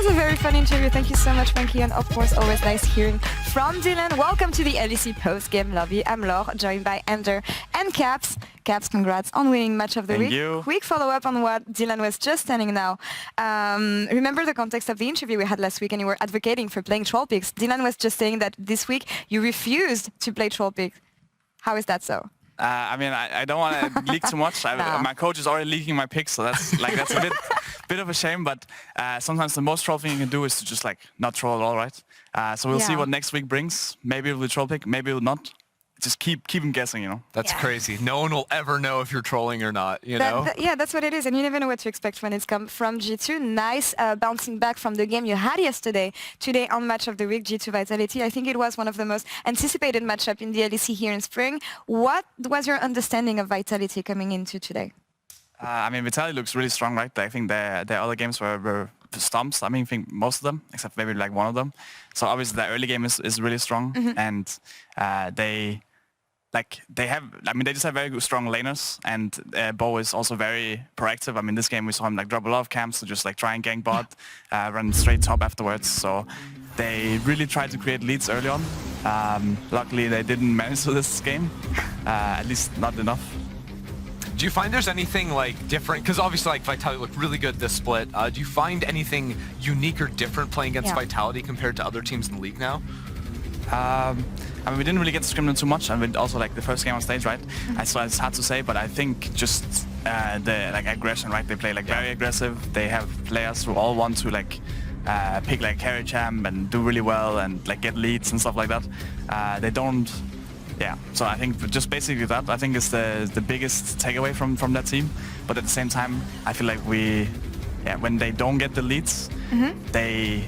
a very fun interview. Thank you so much, Frankie, and of course, always nice hearing from Dylan. Welcome to the LEC post-game lobby. I'm Laure, joined by Ender and Caps. Caps, congrats on winning Match of the Week. Thank you. Quick follow-up on what Dylan was just saying now. Remember the context of the interview we had last week, and you were advocating for playing troll picks. Dylan was just saying that this week you refused to play troll picks. How is that so? I don't want to leak too much. No. My coach is already leaking my picks, so that's a bit of a shame. But sometimes the most troll thing you can do is to just not troll at all, right? So we'll see what next week brings. Maybe it'll be troll pick, maybe it'll not. Just keep him guessing, you know. That's crazy. No one will ever know if you're trolling or not, you know? Yeah, that's what it is, and you never know what to expect when it's come from G2. Nice bouncing back from the game you had yesterday. Today on Match of the Week, G2 Vitality. I think it was one of the most anticipated matchup in the LEC here in Spring. What was your understanding of Vitality coming into today? Vitality looks really strong, right? I think their other games were stomps. I think most of them, except maybe one of them. So obviously the early game is really strong, and they just have very good, strong laners, and Bo is also very proactive. This game we saw him drop a lot of camps to just try and gank bot, run straight top afterwards. So they really tried to create leads early on. Luckily they didn't manage to this game, at least not enough. Do you find there's anything different? Because obviously Vitality looked really good this split. Do you find anything unique or different playing against Vitality compared to other teams in the league now? We didn't really get to scrim them too much, and also the first game on stage, right? So it's hard to say, but I think just the aggression, right? They play very aggressive. They have players who all want to pick carry champ and do really well and get leads and stuff like that. They don't. Yeah, so I think just basically that, I think is the biggest takeaway from that team. But at the same time, I feel when they don't get the leads, they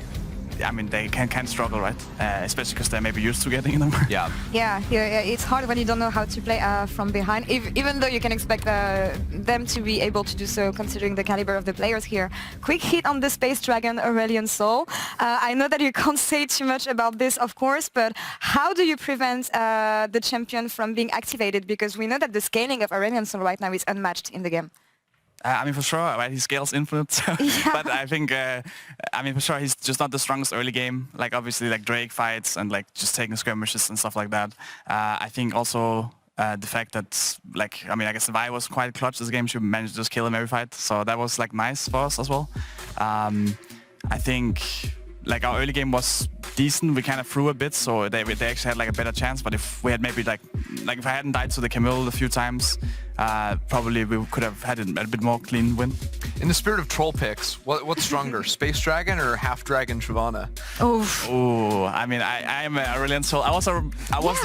can struggle, right? Especially because they're maybe used to getting them. Yeah, it's hard when you don't know how to play from behind, even though you can expect them to be able to do so considering the caliber of the players here. Quick hit on the Space Dragon Aurelion Sol. I know that you can't say too much about this, of course, but how do you prevent the champion from being activated? Because we know that the scaling of Aurelion Sol right now is unmatched in the game. For sure, right? He scales infinite. But I think, for sure, he's just not the strongest early game. Obviously, Drake fights and just taking skirmishes and stuff like that. I think also the fact that, I guess Vi was quite clutch this game. She managed to just kill him every fight. So that was nice for us as well. I think our early game was decent. We kind of threw a bit, so they actually had a better chance. But if we had maybe if I hadn't died to the Camille a few times, probably we could have had a bit more clean win. In the spirit of troll picks, what's stronger, Space Dragon or Half Dragon Shyvana? Oh, I am an Aurelion Sol. I was the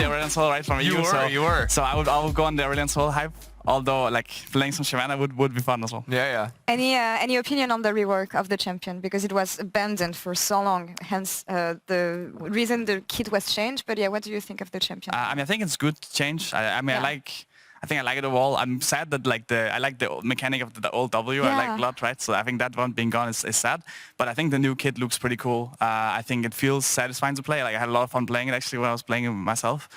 Aurelion Sol right from you. You were. So I would go on the Aurelion Sol hype. Although playing some Shyvana would be fun as well. Yeah. Any opinion on the rework of the champion, because it was abandoned for so long, hence the reason the kit was changed. But yeah, what do you think of the champion? I think it's good change. I think I like it overall. I'm sad that I like the mechanic of the old W. I like a lot, right? So I think that one being gone is sad. But I think the new kit looks pretty cool. I think it feels satisfying to play. I had a lot of fun playing it actually when I was playing it myself.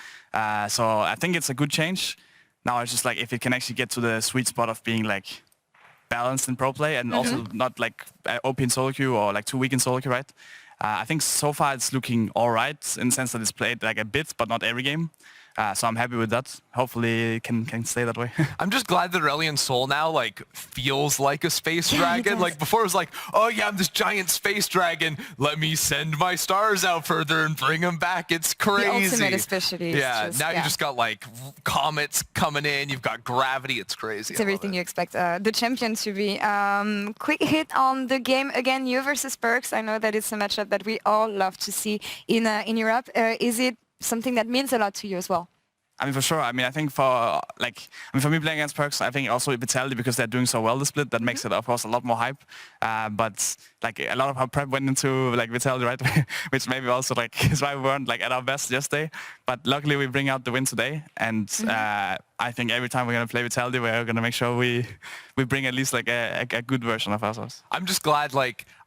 So I think it's a good change. Now it's just if it can actually get to the sweet spot of being balanced in pro play and also not OP in solo queue or too weak in solo queue, right? I think so far it's looking all right in the sense that it's played a bit, but not every game. So I'm happy with that. Hopefully it can stay that way. I'm just glad that Aurelion Sol now feels like a space dragon. Before it was oh yeah, I'm this giant space dragon. Let me send my stars out further and bring them back. It's crazy. The ultimate especially. Yeah, now you just got comets coming in. You've got gravity. It's crazy. It's everything you expect the champion to be. Quick hit on the game again. You versus Perks. I know that it's a matchup that we all love to see in Europe. Is it something that means a lot to you as well? For sure. I think for me playing against Perks, I think also Vitality, because they're doing so well this split, that makes it of course a lot more hype. But a lot of our prep went into Vitality, right? Which maybe also is why we weren't at our best yesterday. But luckily we bring out the win today, and I think every time we're gonna play Vitality, we're gonna make sure we bring at least a good version of ourselves. I'm just glad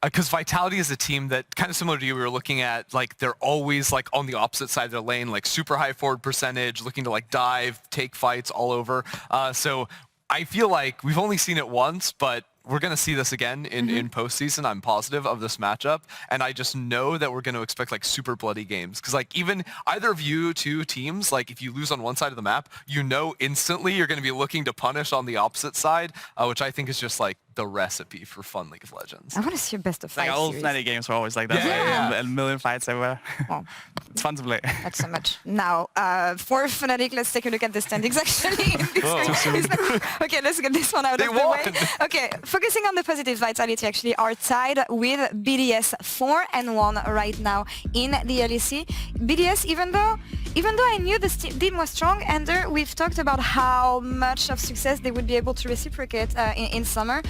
because Vitality is a team that kind of similar to you. We were looking at they're always on the opposite side of their lane, super high forward percentage, looking to dive, take fights all over. So I feel we've only seen it once, but we're going to see this again in postseason. I'm positive of this matchup. And I just know that we're going to expect like super bloody games. Because like even either of you two teams, like if you lose on one side of the map, you know instantly you're going to be looking to punish on the opposite side, which I think is just like the recipe for fun League of Legends. I want to see your best of 5 Like all series. Fnatic games were always like that. Yeah. Like, a million fights everywhere. Well, It's fun to play. not so much. Now, for Fnatic, let's take a look at the standings actually. In this screen. Okay, let's get this one out They of the won. way. Okay, focusing on the positive vitality, actually are tied with BDS 4-1 right now in the LEC. BDS, even though I knew the team was strong, and we've talked about how much of success they would be able to reciprocate in summer,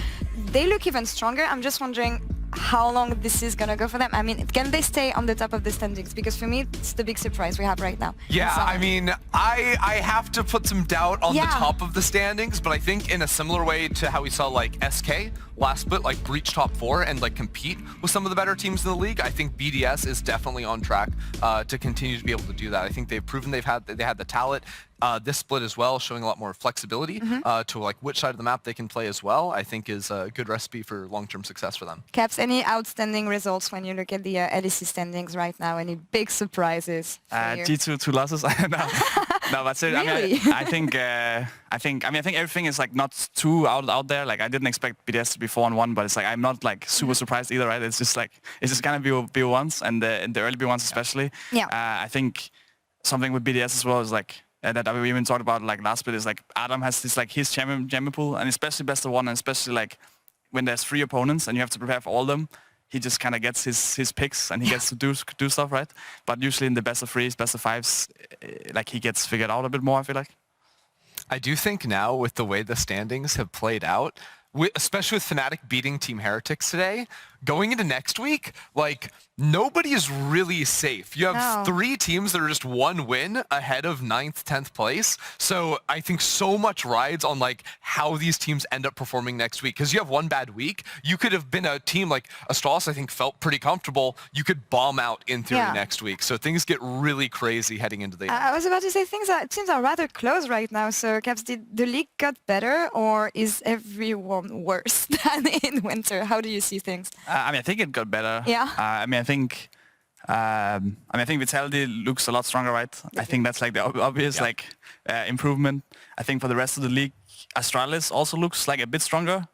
they look even stronger. I'm just wondering how long this is gonna go for them. I mean, can they stay on the top of the standings? Because for me, it's the big surprise we have right now. Yeah, I mean, I have to put some doubt on the top of the standings, but I think in a similar way to how we saw like SK last split, like breach top 4 and like compete with some of the better teams in the league, I think BDS is definitely on track to continue to be able to do that. I think they've proven they had the talent. This split as well, showing a lot more flexibility to like which side of the map they can play as well, I think is a good recipe for long-term success for them. Caps, any outstanding results when you look at the LEC standings right now? Any big surprises for you? G2 2 losses. No, but seriously, Really? I think everything is like not too out there. Like I didn't expect BDS to be 4-1, but it's like I'm not like super surprised either, right? It's just like it's just gonna be B1s and the early B1s especially. Yeah. I think something with BDS as well is like that we even talked about like last bit is like Adam has this like his champion pool, and especially best of 1, and especially like when there's 3 opponents and you have to prepare for all of them, he just kind of gets his picks and he gets to do stuff, right? But usually in the best of 3s, best of 5s, like he gets figured out a bit more, I feel like. I do think now with the way the standings have played out, especially with Fnatic beating Team Heretics today, going into next week, like nobody is really safe. You have 3 teams that are just 1 win ahead of 9th, 10th place. So I think so much rides on like how these teams end up performing next week. Because you have 1 bad week, you could have been a team like Astralis, I think felt pretty comfortable. You could bomb out in theory next week. So things get really crazy heading into the end. I was about to say teams are rather close right now. So Caps, did the league got better, or is everyone worse than in winter? How do you see things? I mean, I think it got better. Yeah. I think Vitality looks a lot stronger, right? I think that's like the obvious like improvement. I think for the rest of the league, Astralis also looks like a bit stronger,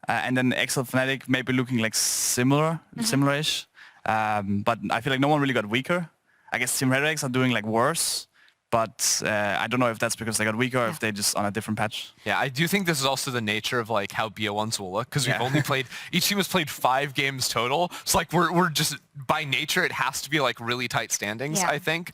and then Excel Fnatic maybe looking like similar-ish. But I feel like no one really got weaker. I guess Team Heretics are doing like worse. But I don't know if that's because they got weaker or if they're just on a different patch. Yeah, I do think this is also the nature of like how BO1s will look, because we've only played, each team has played 5 games total. So like we're just, by nature, it has to be like really tight standings, I think.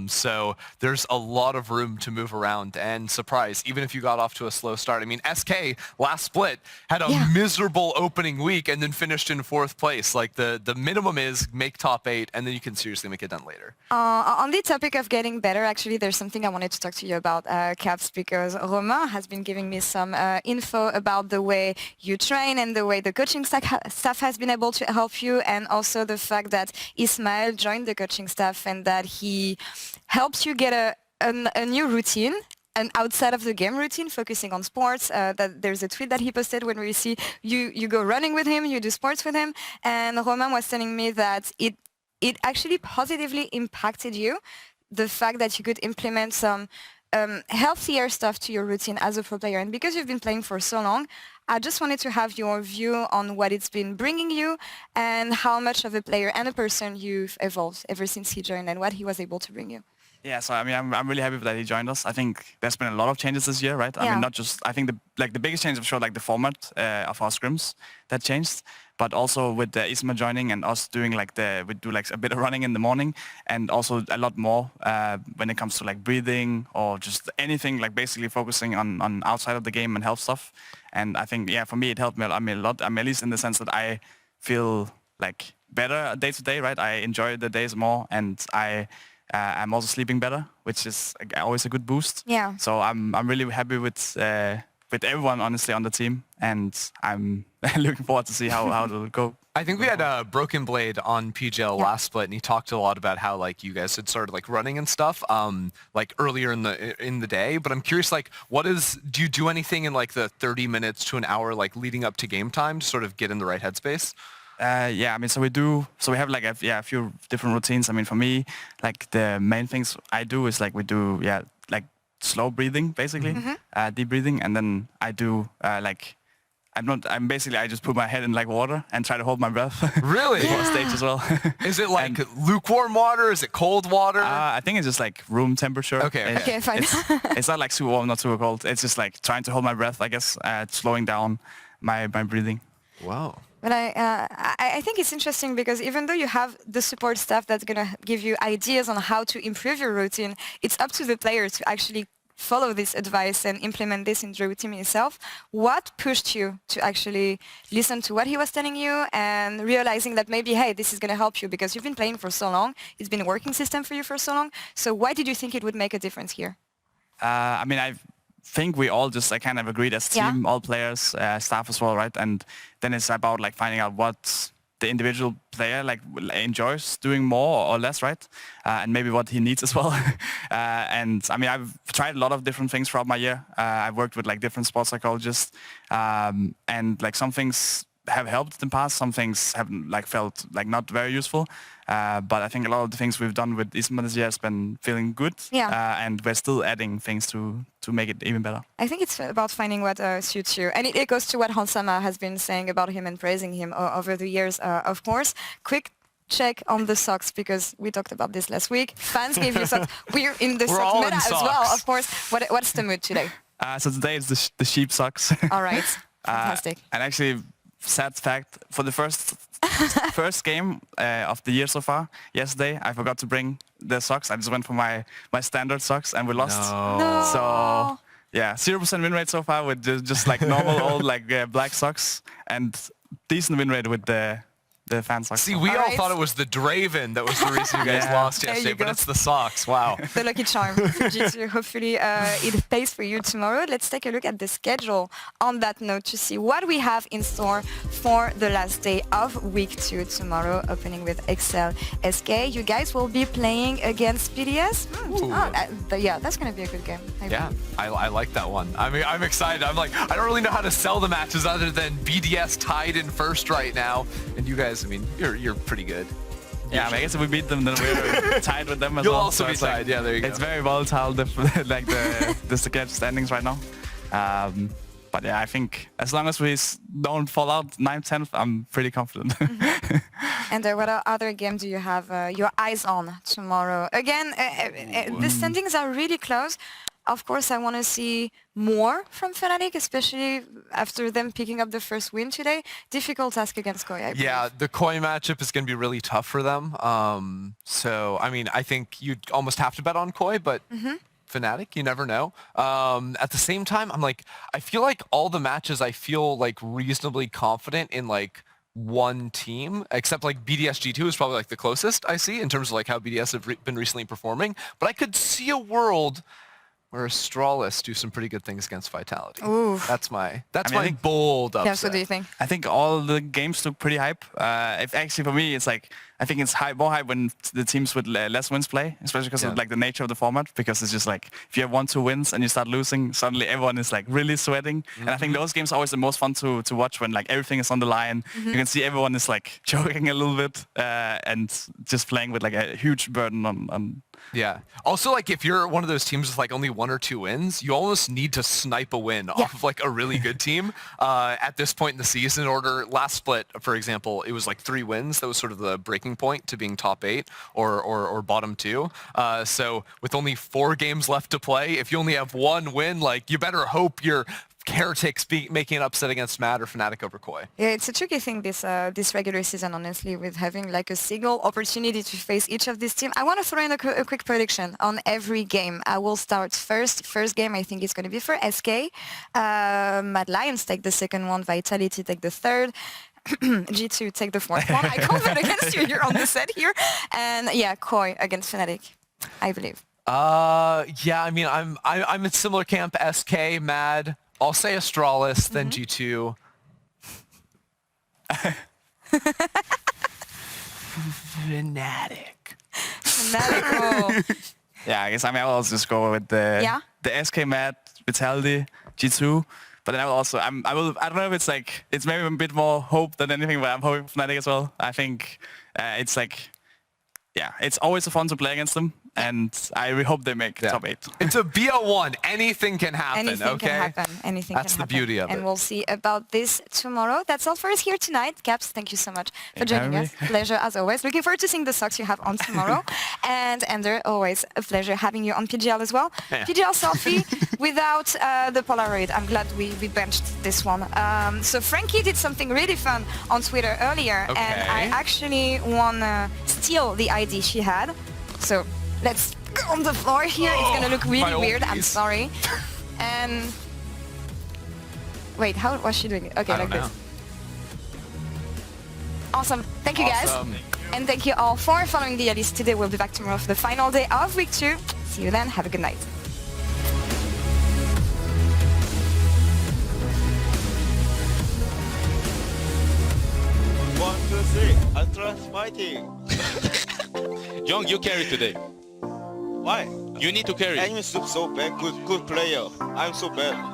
So there's a lot of room to move around and surprise, even if you got off to a slow start. I mean, SK last split had a miserable opening week and then finished in 4th place. Like the minimum is make top 8 and then you can seriously make it done later. On the topic of getting better, actually, there's something I wanted to talk to you about, Caps, because Romain has been giving me some info about the way you train and the way the coaching staff has been able to help you, and also the fact that Ismael joined the coaching staff and that he helps you get a new routine, and outside of the game routine, focusing on sports. That there's a tweet that he posted when we see you go running with him, you do sports with him, and Romain was telling me that it actually positively impacted you, the fact that you could implement some healthier stuff to your routine as a pro player. And because you've been playing for so long, I just wanted to have your view on what it's been bringing you and how much of a player and a person you've evolved ever since he joined and what he was able to bring you. Yeah, so I mean, I'm really happy that he joined us. I think there's been a lot of changes this year, right? I mean, not just, I think the biggest change of sure, like the format of our scrims that changed, but also with Isma joining and us doing like we do like a bit of running in the morning, and also a lot more when it comes to like breathing or just anything, like basically focusing on outside of the game and health stuff. And I think, for me, it helped me a lot. I mean, at least in the sense that I feel like better day to day, right? I enjoy the days more, and I'm also sleeping better, which is always a good boost. Yeah. So I'm really happy with with everyone honestly on the team, and I'm looking forward to see how it'll go. I think we had Broken Blade on PGL last split, and he talked a lot about how like you guys had started like running and stuff, like earlier in the day. But I'm curious, like, do you do anything in like the 30 minutes to an hour, like leading up to game time, to sort of get in the right headspace? Yeah, I mean, we have like a few different routines. I mean, for me, like the main things I do is like we do like slow breathing basically, deep breathing, and then I do like. I just put my head in like water and try to hold my breath. Really? Before stage as well. Is it like lukewarm water? Is it cold water? I think it's just like room temperature. Okay, fine. It's not like super warm, not super cold. It's just like trying to hold my breath, I guess, slowing down my breathing. Wow. But I think it's interesting because even though you have the support staff that's going to give you ideas on how to improve your routine, it's up to the players to actually follow this advice and implement this in the routine itself. What pushed you to actually listen to what he was telling you and realizing that maybe, hey, this is going to help you because you've been playing for so long, it's been a working system for you for so long. So why did you think it would make a difference here? I mean, I think we all just kind of agreed as team, all players, staff as well, right? And then it's about like finding out what the individual player like enjoys doing more or less, right? And maybe what he needs as well. And I mean, I've tried a lot of different things throughout my year. I've worked with like different sports psychologists, and like some things have helped in the past, some things have like felt like not very useful. But I think a lot of the things we've done with Isma this year has been feeling good. And we're still adding things to make it even better. I think it's about finding what suits you. And it goes to what Hansama has been saying about him and praising him over the years, of course. Quick check on the socks, because we talked about this last week. Fans gave you socks. We're in the sock meta as well, of course. What's the mood today? So today it's the sheep socks. All right. Fantastic. And actually, sad fact, for the first game of the year so far, yesterday, I forgot to bring the socks. I just went for my standard socks and we lost. No. So yeah, 0% win rate so far with just like normal old like black socks, and decent win rate with the fan socks. See, we all thought it was the Draven that was the reason you guys lost yesterday, but it's the socks. Wow. The lucky charm for G2. Hopefully it pays for you tomorrow. Let's take a look at the schedule on that note to see what we have in store for the last day of week 2 tomorrow, opening with Excel SK. You guys will be playing against BDS. Yeah, that's going to be a good game. I like that one. I mean, I'm excited. I'm like, I don't really know how to sell the matches other than BDS tied in first right now, and you guys, I mean, you're pretty good. Yeah, I guess if we beat them, then we're tied with them as You'll well. also be tied. Yeah, there you go. It's very volatile, like the sketch standings right now. But yeah, I think as long as we don't fall out 9th, 10th, I'm pretty confident. And what other game do you have your eyes on tomorrow? Again, the standings are really close. Of course, I want to see more from Fnatic, especially after them picking up the first win today. Difficult task against Koi, I believe. Yeah, the Koi matchup is going to be really tough for them. So, I mean, I think you'd almost have to bet on Koi, but Fnatic, you never know. At the same time, I'm like, I feel like all the matches I feel like reasonably confident in like one team, except like BDS G2 is probably like the closest I see in terms of like how BDS have been recently performing. But I could see a world where Astralis do some pretty good things against Vitality. Ooh. That's my bold upset. Yeah, so do you think? I think all the games look pretty hype. If actually for me, it's like, I think it's more hype when the teams with less wins play, especially because of like the nature of the format, because it's just like, if you have 1-2 wins and you start losing, suddenly everyone is like really sweating. And I think those games are always the most fun to watch when like everything is on the line. You can see everyone is like choking a little bit and just playing with like a huge burden on. Yeah. Also, like, if you're one of those teams with like only 1 or 2 wins, you almost need to snipe a win off of like a really good team at this point in the season. In order, last split, for example, it was like 3 wins. That was sort of the breaking point to being top 8 or bottom 2. So with only 4 games left to play, if you only have 1 win, like, you better hope you're Heretics making an upset against Mad or Fnatic over Koi. Yeah, it's a tricky thing this regular season, honestly, with having like a single opportunity to face each of these teams. I want to throw in a quick prediction on every game. I will start first. First game, I think it's going to be for SK. Mad Lions take the second one. Vitality take the third. G2 take the fourth one. I can't bet against you. You're on the set here. And yeah, Koi against Fnatic, I believe. Yeah, I mean, I'm in similar camp. SK, Mad. I'll say Astralis, then G2. Fnatic. Fnatic. Yeah, I guess I mean I'll also just go with the SK Mad, Vitality, G2. But then I will also I don't know if it's like it's maybe a bit more hope than anything, but I'm hoping for Fnatic as well. I think it's like it's always fun to play against them, and I really hope they make top 8. It's a BL1. Anything can happen. Anything can happen. Anything That's can the happen. beauty of it. And we'll see about this tomorrow. That's all for us here tonight. Caps, thank you so much for joining us. Pleasure as always. Looking forward to seeing the socks you have on tomorrow. And Ender, always a pleasure having you on PGL as well. Yeah. PGL selfie without the Polaroid. I'm glad we benched this one. So Frankie did something really fun on Twitter earlier, and I actually want to steal the ID she had. So let's go on the floor here. It's going to look really weird. I'm sorry. And wait, how was she doing it? Okay, like this. Awesome. Thank you guys. And thank you all for following the LEC today. We'll be back tomorrow for the final day of week 2. See you then. Have a good night. One, two, three. Ultra fighting. Young, you carry today. Why? You need to carry. I'm so bad. Good player. I'm so bad.